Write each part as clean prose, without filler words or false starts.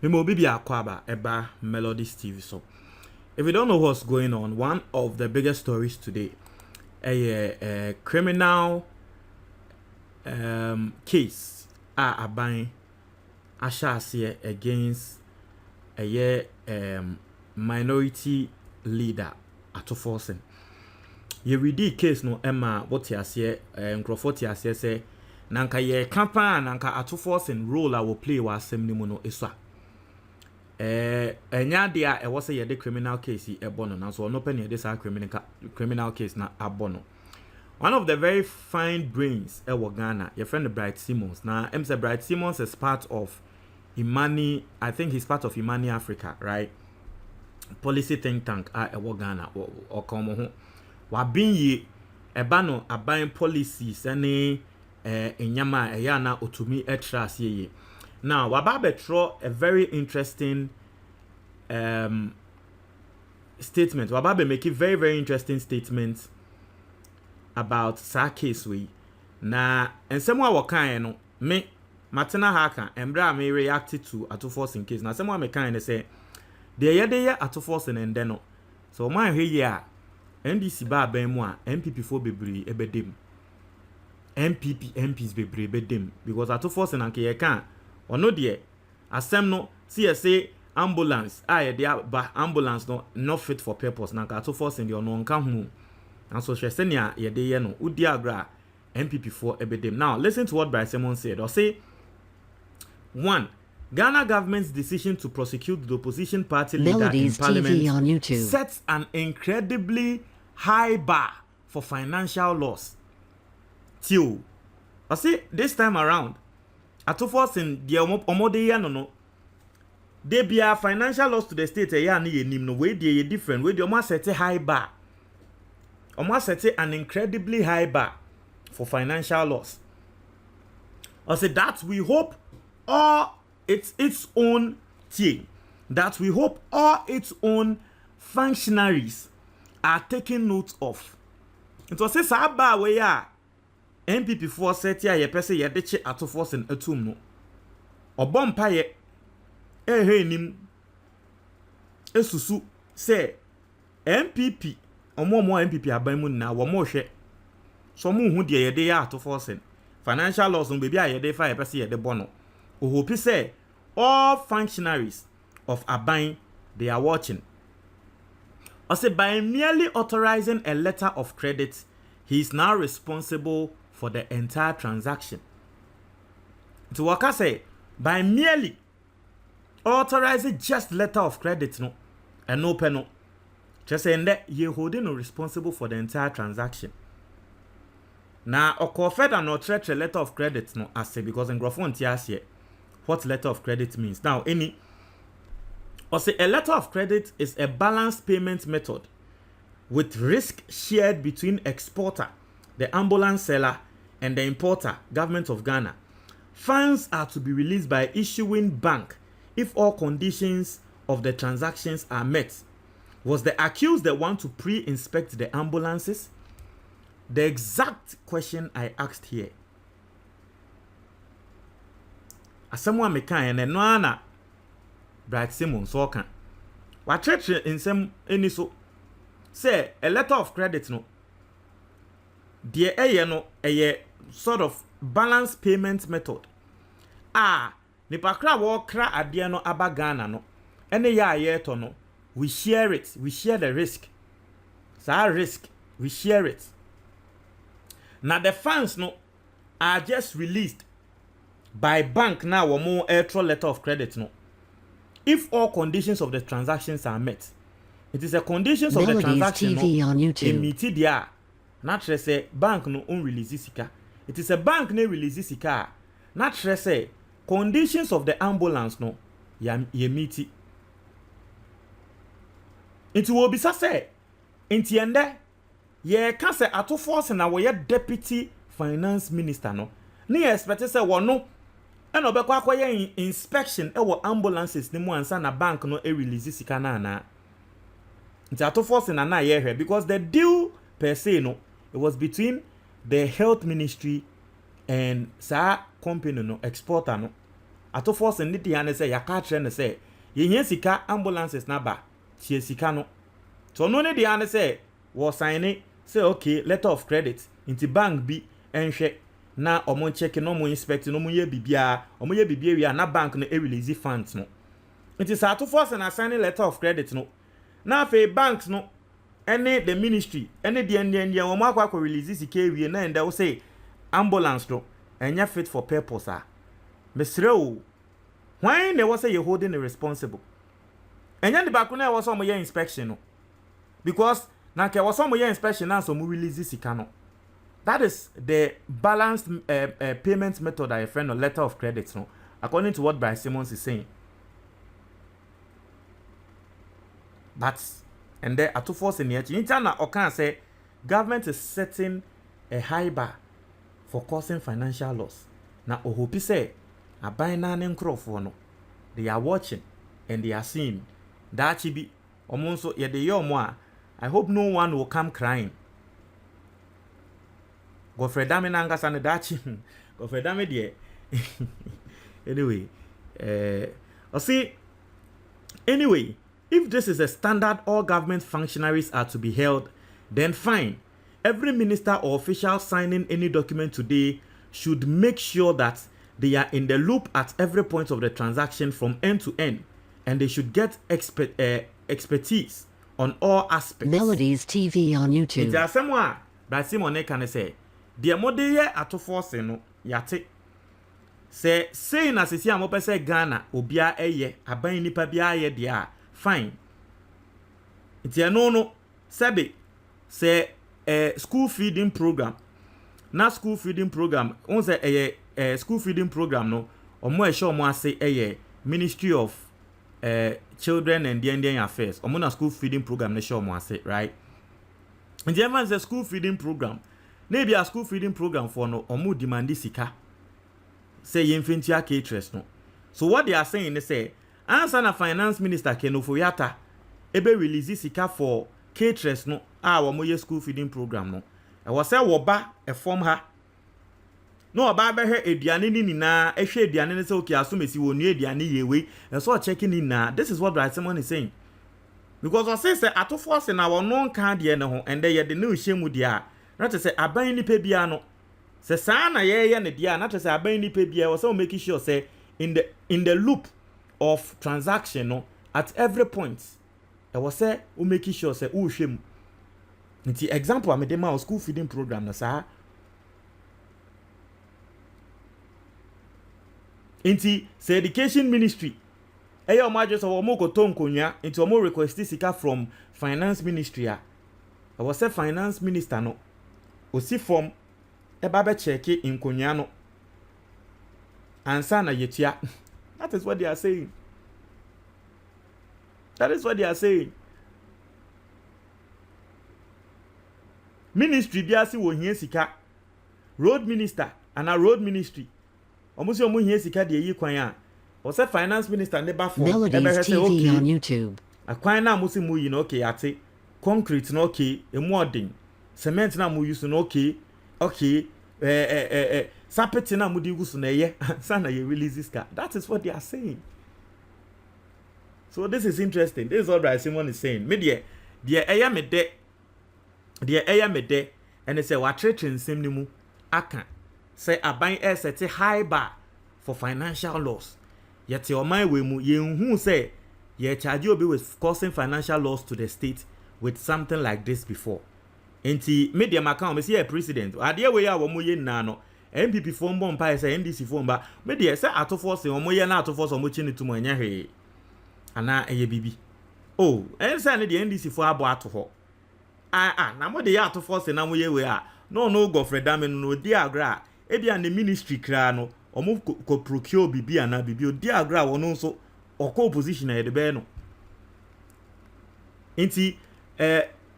Memo bibi akwaba eba Melodies TV. So if you don't know what's going on, one of the biggest stories today, a criminal case aban ashase against a minority leader Ato Forson. You read the case no Emma what you say Nkrofo you say nanka ye kampa nanka Ato Forson role I will play wa asem ni mu no eswa enya dia e wo say ye the criminal case e bono na so no pen ye this criminal case na abono. One of the very fine brains e wo Ghana your friend Bright Simmons. Now em say Bright Simmons is part of Imani, I think he's part of Imani Africa, right? Policy think tank e wo Ghana or come ho wa bin ye eba no aban policies ene enyama eya na otumi etras ye. Now waba betro a very interesting statement. Waba make a very very interesting statement about sa case we. Na ensemwa wakan no me matena haka embra me reacted to Ato Forson case. Na semwa me kan say de ye Ato Forson ende no. So man hwe ye a NDC ba ban mu a MPP fo bebre ebedem. MPs bebre ebedem because Ato Forson anke ye kan ono de asem no see say ambulance ye there ba ambulance no not fit for purpose na Ato Forson de ono nka hu and so she senia ye de ye no udi agra MPP for ebedem. Now listen to what Bryce Simon said. Or say 1. Ghana government's decision to prosecute the opposition party leader in parliament TV on YouTube sets an incredibly high bar for financial loss. 2. I see this time around Ato Forson the omode ya no they be a financial loss to the state ya na yenim no we dey different we dey almost set a high bar. Almost set an incredibly high bar for financial loss. I say that we hope all its own thing, that we hope all its own functionaries are taking note of. It was say aba we ya MPP for set ya ye pese ye de che Ato Forson atum no. Obompa ye nim esusu say MPP omo MPP aban mu na wo mo hwe so mo hu de ye de ya Ato Forson financial loss on baby a ye de fa ye pese ye de bono. O hope say all functionaries of Aban they are watching. I say by merely authorizing a letter of credit, he is now responsible for the entire transaction. To what I say, by merely authorizing just letter of credit no and no penal, just saying that you're holding no responsible for the entire transaction. Now, or fed and not a letter of credit no I say because in Grafon Tiasie. What letter of credit means. Now, or say a letter of credit is a balanced payment method with risk shared between exporter, the ambulance seller, and the importer, government of Ghana. Funds are to be released by issuing bank if all conditions of the transactions are met. Was the accused the one to pre-inspect the ambulances? The exact question I asked here. Asemwa mekan ene no ana Bright Simmons so kan wa tretre nsem eni so say a letter of credit no de eye no eye sort of balanced payment method nipa kra wo kra ade no aba Ghana no ene ya aye to no we share it, we share the risk. Risk we share it. Now the funds no are just released by bank now or more extra letter of credit no. If all conditions of the transactions are met, it is a conditions of the transaction TV no, on YouTube. Immediate. Not say bank no own release sika. It is a bank no release sika. Not say conditions of the ambulance no ye meet. It will be say inti ende ye can say Ato Forson na we deputy finance minister no. Ni expect say wo no and obekwa akoye inspection e wo ambulances ni mu ansa na bank no e release sika na na. It's Ato Forson na ye hwe because the deal per se no it was between the health ministry and sa company no exporter no Ato Forson ni dia ne say yaka tre ne say ye hia sika ambulances na ba tie sika no so no ne dia ne say wo sign say okay letter of credit into bank bi enhwe na omo check no mo inspect no mo ye bibia wi na bank no e release funds no nti sa Ato Forson na sign letter of credit no na fe banks no any the ministry any the end wo mo akwa release sika wi na enda wo say ambulance no enya fit for purpose a mesre o why ne was say you holding the responsible enya the back na was some year inspection no because na ke was some year inspection na so mo release sika no. That is the balanced payment method I friend or letter of credit no according to what Bryce Simmons is saying. But and there Ato Forson in China or can say government is setting a high bar for causing financial loss. Now ohopi say a binary for no they are watching and they are seeing that chibi omonso ye de yo mo I hope no one will come crying. Godfrey Dame nanga sane dachi. Godfrey Dame die. Anyway, anyway, if this is a standard all government functionaries are to be held, then fine. Every minister or official signing any document today should make sure that they are in the loop at every point of the transaction from end to end, and they should get expertise on all aspects. Melodies TV on YouTube. It's someone that Simone can say. The modeye Ato Forson no yate say na sisi amope say Ghana obia eye aban nipa bia ye dia fine iti no sebe say school feeding program na school feeding program on say school feeding program no omo e show omo ase Ministry of Children and Indian Affairs omo na school feeding program na show omo ase right nti evan say school feeding program maybe a school feeding program for no omu demand sika say yemfentia caterers no so what they are saying is say answer na finance minister Kenofo Yata ebe release sika for caterers no omo ye school feeding program no e was say wo ba e form ha no oba be hwe eduane ni na e hwe eduane ne say okay asomesi wo nu eduane yewe e so checking in na this is what Bright Simon is saying because I say Ato Forson na wo no kan de ne ho and they de no hyemu dia not to say aban ni pe bia no say sa na ye ne dia not to say aban ni pe bia was so making sure say in the loop of transaction no at every point I was say o making sure say o hwem nti example am dey ma school feeding program na sa nti say education ministry eya o ma just o mo ko ton konwa nti o mo request sika from finance ministry a I was say finance minister no osi form eba be check in konwa no ansa na yetua. That is what they are saying. That is what they are saying. Ministry biasi wo hie sika. Road minister and a road ministry. Omusi omu hie sika de yi kwan a. O say finance minister ne ba form Melodies TV on YouTube. Akwan na musi mu yi no okay ate. Concrete no okay, emu odin. Cement na mu use no okay. Sapeti na mu di gusu na ye. Sana ye release this car. That is what they are saying. So this is interesting. This is what Bryce Simon is saying. Me de eya me de and they say wa tretre nsem ni mu aka say aban set high bar for financial loss. Yet your mind we mu ye hu say ye charge obi with causing financial loss to the state with something like this before. Enti media account me see a president ade we ya wo mo ye na no MPP form bomb pa say NDC form ba media say Ato Forson wo mo ye na Ato Forson mo chi ni tumo anya hwe ana eye bibi oh ensa ne de NDC for abo ato ho na mo de ya Ato Forson na mo ye we a no Godfrey Dame no di agra e bia ne ministry kra no omo ko procure bibi ana bibi o di agra wo no nso okọ opposition e de be no enti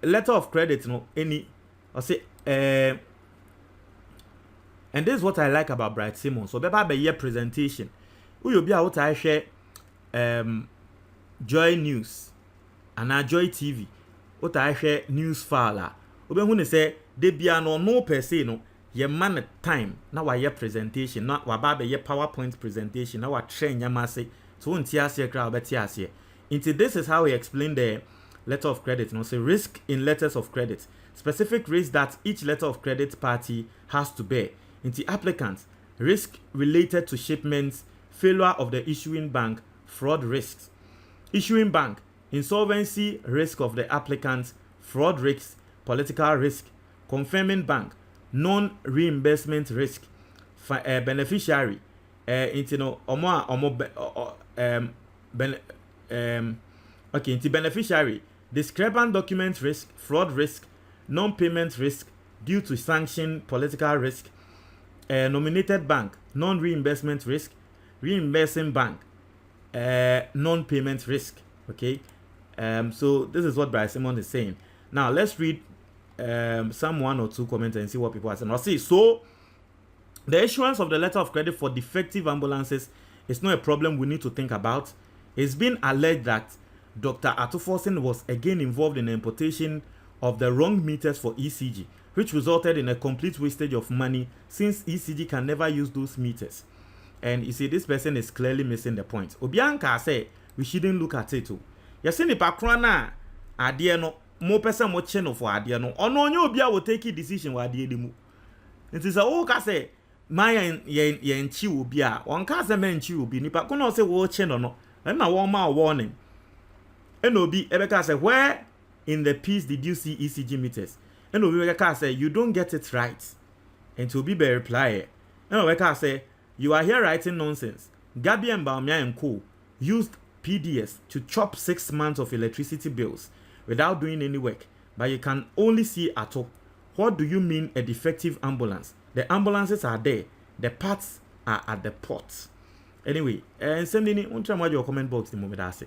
letter of credit no any or say and this is what I like about Bright Simon. So beba be year presentation we will be out I share Joy News and Joy TV what I share news file obe hu ne say de bia no per se no ye man time na wa ye presentation na wa ba be ye PowerPoint presentation na wa train yamase so unti ase kra obeti ase. Into this is how he explained the letter of credit. No, say risk in letters of credit. Specific risk that each letter of credit party has to bear. Into applicants, risk related to shipments, failure of the issuing bank, fraud risks. Issuing bank, insolvency risk of the applicant, fraud risks, political risk. Confirming bank, non-reimbursement risk. Beneficiary, okay, into beneficiary, discrepant document risk, fraud risk, non-payment risk due to sanction, political risk, nominated bank, non-reimbursement risk, reimbursing bank, non-payment risk. Okay, so this is what Bryce Simon is saying. Now let's read some one or two comments and see what people are saying. I'll see. So the issuance of the letter of credit for defective ambulances is not a problem we need to think about. It's been alleged that Dr. Ato Forson was again involved in the importation of the wrong meters for ECG, which resulted in a complete wastage of money since ECG can never use those meters. And you see, this person is clearly missing the point. Obianka say we shouldn't look at it too. You see, the background na adie no more person more channel for adie no. Ono nyo obia will take a decision wa adie demu. It is a o ka say my yen chi obia. One ka say men chi obi nipa kono say wo channel no. And now one more warning. Enobi Ebeka say, where in the piece did you see ECG meters? Enobi Ebeka say, you don't get it right. And to be reply. Ebeka say, you are here writing nonsense. Gabi and Baumia and Co. used PDS to chop 6 months of electricity bills without doing any work. But you can only see Ato. What do you mean a defective ambulance? The ambulances are there. The parts are at the port. Anyway, send in your comment box the moment I say.